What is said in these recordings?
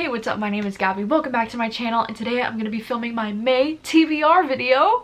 Hey, what's up? My name is Gabby. Welcome back to my channel, and today I'm going to be filming my May TBR video.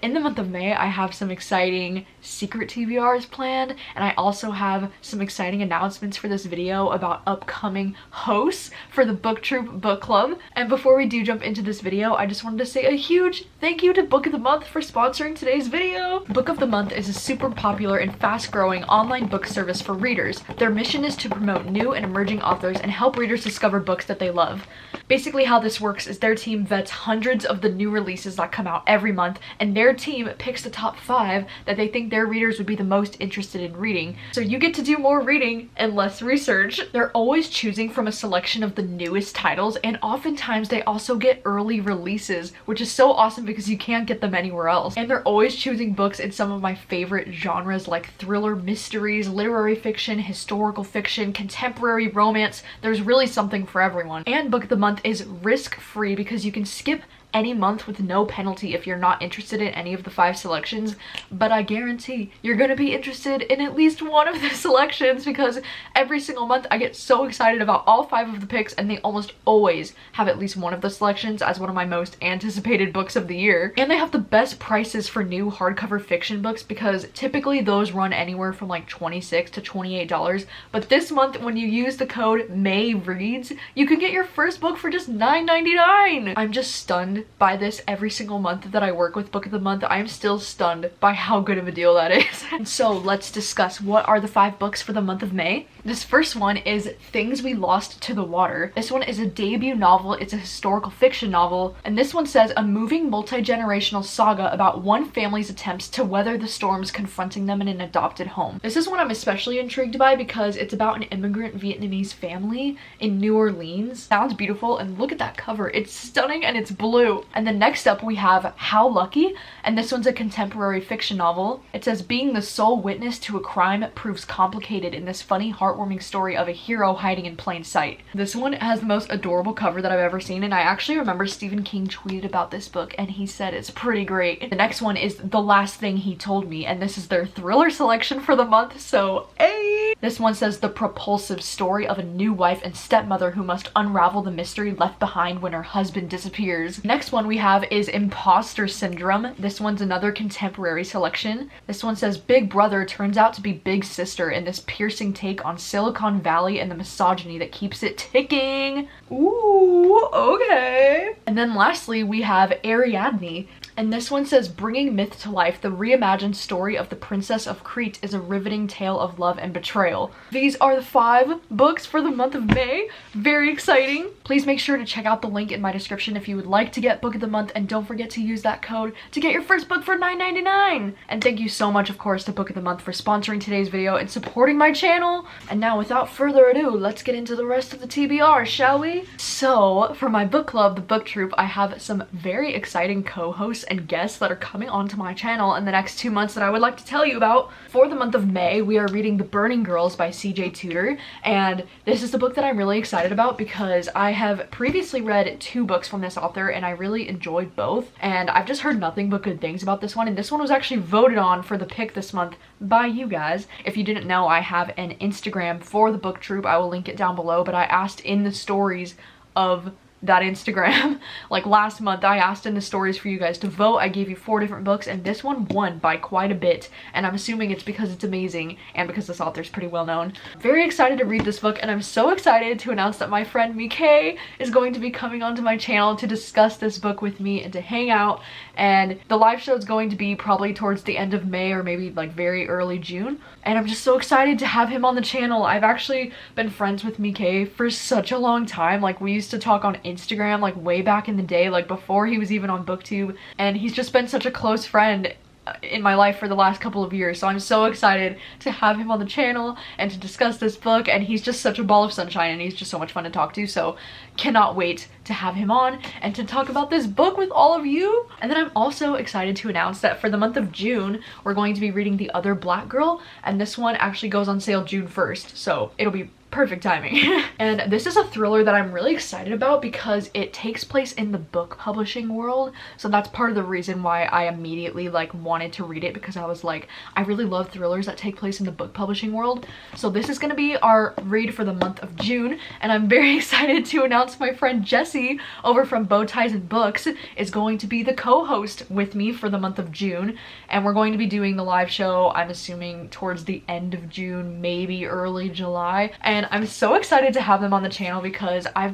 In the month of May, I have some exciting secret TBRs planned, and I also have some exciting announcements for this video about upcoming hosts for the booktube book club. And before we do jump into this video, I just wanted to say a huge thank you to Book of the Month for sponsoring today's video. Book of the Month is a super popular and fast-growing online book service for readers. Their mission is to promote new and emerging authors and help readers discover books that they love. Basically, how this works is their team vets hundreds of the new releases that come out every month, and their team picks the top 5 that they think their readers would be the most interested in reading. So you get to do more reading and less research. They're always choosing from a selection of the newest titles, and oftentimes they also get early releases, which is so awesome because you can't get them anywhere else. And they're always choosing books in some of my favorite genres like thriller, mysteries, literary fiction, historical fiction, contemporary romance. There's really something for everyone. And Book of the Month is risk-free because you can skip any month with no penalty if you're not interested in any of the 5 selections, but I guarantee you're gonna be interested in at least one of the selections because every single month I get so excited about all 5 of the picks, and they almost always have at least one of the selections as one of my most anticipated books of the year. And they have the best prices for new hardcover fiction books because typically those run anywhere from like $26 to $28, but this month when you use the code MAYREADS, you can get your first book for just $9.99. I'm just stunned by this every single month that I work with Book of the Month. I am still stunned by how good of a deal that is. And so let's discuss what are the 5 books for the month of May. This first one is Things We Lost to the Water. This one is a debut novel. It's a historical fiction novel, and this one says a moving multi-generational saga about one family's attempts to weather the storms confronting them in an adopted home. This is one I'm especially intrigued by because it's about an immigrant Vietnamese family in New Orleans. Sounds beautiful, and look at that cover. It's stunning and it's blue. And then next up we have How Lucky, and this one's a contemporary fiction novel. It says being the sole witness to a crime proves complicated in this funny, heartwarming story of a hero hiding in plain sight. This one has the most adorable cover that I've ever seen, and I actually remember Stephen King tweeted about this book and he said it's pretty great. The next one is The Last Thing He Told Me, and this is their thriller selection for the month, so hey! This one says the propulsive story of a new wife and stepmother who must unravel the mystery left behind when her husband disappears. Next one we have is Imposter Syndrome. This one's another contemporary selection. This one says Big Brother turns out to be Big Sister in this piercing take on Silicon Valley and the misogyny that keeps it ticking. Ooh, okay. And then lastly we have Ariadne, and this one says Bringing Myth to Life, the reimagined story of the Princess of Crete is a riveting tale of love and betrayal. These are the 5 books for the month of May. Very exciting. Please make sure to check out the link in my description if you would like to get Book of the Month, and don't forget to use that code to get your first book for $9.99. And thank you so much, of course, to Book of the Month for sponsoring today's video and supporting my channel. And now without further ado, let's get into the rest of the TBR, shall we? So for my book club, the book troop, I have some very exciting co-hosts and guests that are coming onto my channel in the next 2 months that I would like to tell you about. For the month of May, we are reading The Burning Girls by CJ Tudor, and this is the book that I'm really excited about because I have previously read 2 books from this author and I really enjoyed both, and I've just heard nothing but good things about this one, and this one was actually voted on for the pick this month by you guys. If you didn't know, I have an Instagram for the book troop. I will link it down below, but I asked in the stories of that Instagram like last month, I asked in the stories for you guys to vote. I gave you 4 different books and this one won by quite a bit, and I'm assuming it's because it's amazing and because this author's pretty well known. Very excited to read this book, and I'm so excited to announce that my friend Mike is going to be coming onto my channel to discuss this book with me and to hang out, and the live show is going to be probably towards the end of May or maybe like very early June, and I'm just so excited to have him on the channel. I've actually been friends with Mike for such a long time. Like, we used to talk on Instagram like way back in the day, like before he was even on booktube, and he's just been such a close friend in my life for the last couple of years, so I'm so excited to have him on the channel and to discuss this book, and he's just such a ball of sunshine and he's just so much fun to talk to, so cannot wait to have him on and to talk about this book with all of you. And then I'm also excited to announce that for the month of June we're going to be reading The Other Black Girl, and this one actually goes on sale June 1st, so it'll be perfect timing. And this is a thriller that I'm really excited about because it takes place in the book publishing world. So that's part of the reason why I immediately like wanted to read it, because I was like, I really love thrillers that take place in the book publishing world. So this is going to be our read for the month of June, and I'm very excited to announce my friend Jessie over from Bow Ties and Books is going to be the co-host with me for the month of June, and we're going to be doing the live show, I'm assuming towards the end of June, maybe early July. And I'm so excited to have them on the channel because I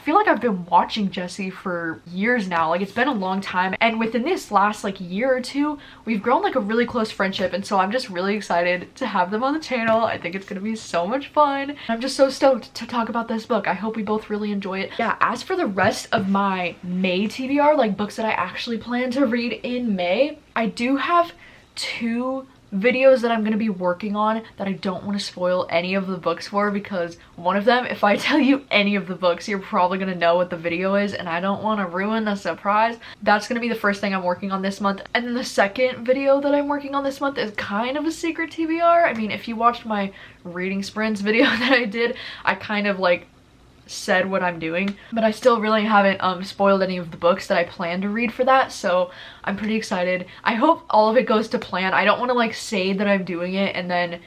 feel like I've been watching Jessie for years now. Like, it's been a long time, and within this last like year or two, we've grown like a really close friendship, and so I'm just really excited to have them on the channel. I think it's gonna be so much fun. I'm just so stoked to talk about this book. I hope we both really enjoy it. Yeah, as for the rest of my May TBR, like books that I actually plan to read in May, I do have 2 videos that I'm going to be working on that I don't want to spoil any of the books for, because one of them, if I tell you any of the books, you're probably going to know what the video is, and I don't want to ruin the surprise. That's going to be the first thing I'm working on this month. And then the second video that I'm working on this month is kind of a secret TBR. I mean, if you watched my reading sprints video that I did, I kind of like said what I'm doing, but I still really haven't spoiled any of the books that I plan to read for that, so I'm pretty excited. I hope all of it goes to plan. I don't want to like say that I'm doing it and then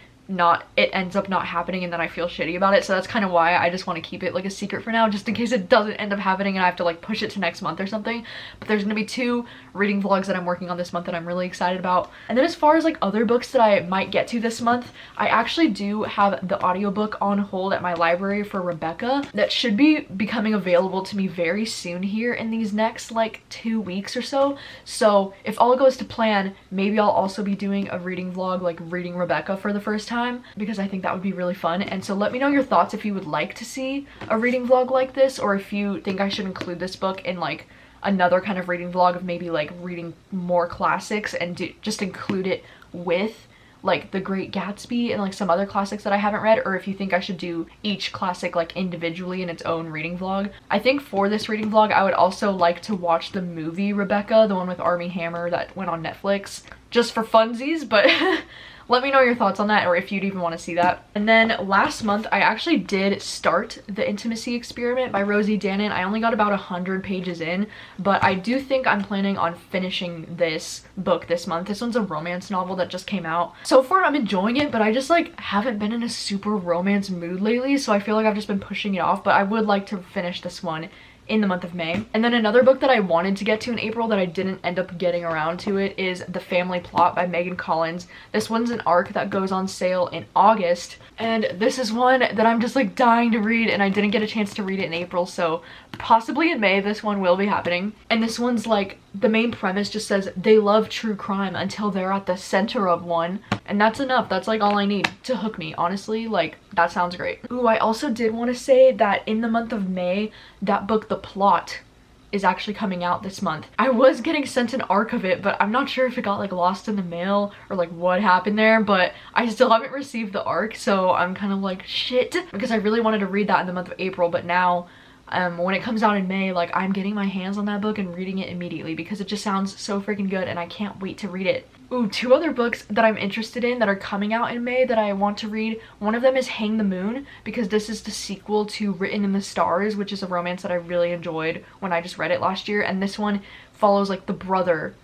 it ends up not happening and then I feel shitty about it. So that's kind of why I just want to keep it like a secret for now, just in case it doesn't end up happening and I have to like push it to next month or something. But there's gonna be 2 reading vlogs that I'm working on this month that I'm really excited about. And then as far as like other books that I might get to this month, I actually do have the audiobook on hold at my library for Rebecca that should be becoming available to me very soon here in these next like 2 weeks or so. So if all goes to plan, maybe I'll also be doing a reading vlog, like reading Rebecca for the first time, because I think that would be really fun. And so let me know your thoughts if you would like to see a reading vlog like this, or if you think I should include this book in like another kind of reading vlog of maybe like reading more classics and just include it with like The Great Gatsby and like some other classics that I haven't read, or if you think I should do each classic like individually in its own reading vlog. I think for this reading vlog I would also like to watch the movie Rebecca, the one with Armie Hammer that went on Netflix, just for funsies, but let me know your thoughts on that, or if you'd even want to see that. And then last month, I actually did start The Intimacy Experiment by Rosie Danan. I only got about 100 pages in, but I do think I'm planning on finishing this book this month. This one's a romance novel that just came out. So far, I'm enjoying it, but I just like haven't been in a super romance mood lately, so I feel like I've just been pushing it off, but I would like to finish this one in the month of May. And then another book that I wanted to get to in April that I didn't end up getting around to it is The Family Plot by Megan Collins. This one's an arc that goes on sale in August, and this is one that I'm just like dying to read, and I didn't get a chance to read it in April, so possibly in May this one will be happening. And this one's like, the main premise just says they love true crime until they're at the center of one, and that's enough. That's like all I need to hook me, honestly. Like, that sounds great. Ooh, I also did want to say that in the month of May, that book The Plot is actually coming out this month. I was getting sent an arc of it, but I'm not sure if it got like lost in the mail or like what happened there, but I still haven't received the arc, so I'm kind of like shit, because I really wanted to read that in the month of April, but now when it comes out in May, like I'm getting my hands on that book and reading it immediately because it just sounds so freaking good and I can't wait to read it. Ooh, 2 other books that I'm interested in that are coming out in May that I want to read. One of them is Hang the Moon, because this is the sequel to Written in the Stars, which is a romance that I really enjoyed when I just read it last year, and this one follows like the brother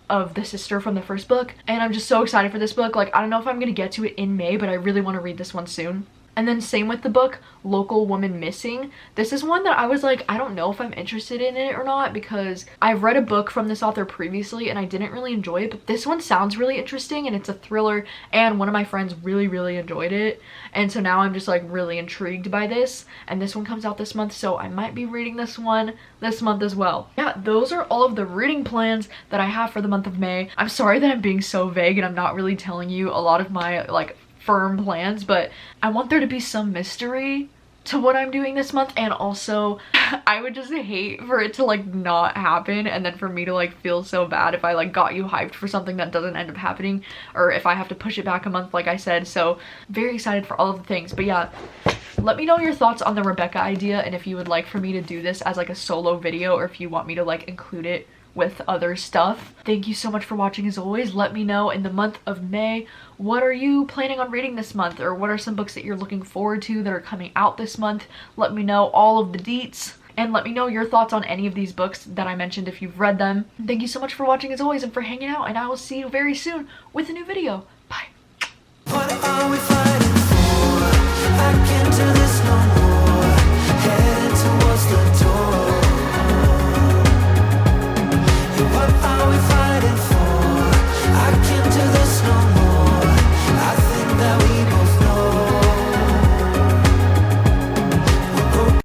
of the sister from the first book, and I'm just so excited for this book. Like, I don't know if I'm gonna get to it in May, but I really want to read this one soon. And then same with the book Local Woman Missing. This is one that I was like, I don't know if I'm interested in it or not, because I've read a book from this author previously and I didn't really enjoy it, but this one sounds really interesting and it's a thriller, and one of my friends really enjoyed it, and so now I'm just like really intrigued by this, and this one comes out this month, so I might be reading this one this month as well. Yeah, those are all of the reading plans that I have for the month of May. I'm sorry that I'm being so vague and I'm not really telling you a lot of my like firm plans, but I want there to be some mystery to what I'm doing this month, and also I would just hate for it to like not happen and then for me to like feel so bad if I like got you hyped for something that doesn't end up happening, or if I have to push it back a month like I said. So very excited for all of the things. But yeah, let me know your thoughts on the Rebecca idea, and if you would like for me to do this as like a solo video, or if you want me to like include it with other stuff. Thank you so much for watching as always. Let me know in the month of May, what are you planning on reading this month, or what are some books that you're looking forward to that are coming out this month? Let me know all of the deets, and let me know your thoughts on any of these books that I mentioned if you've read them. Thank you so much for watching as always and for hanging out, and I will see you very soon with a new video. Bye.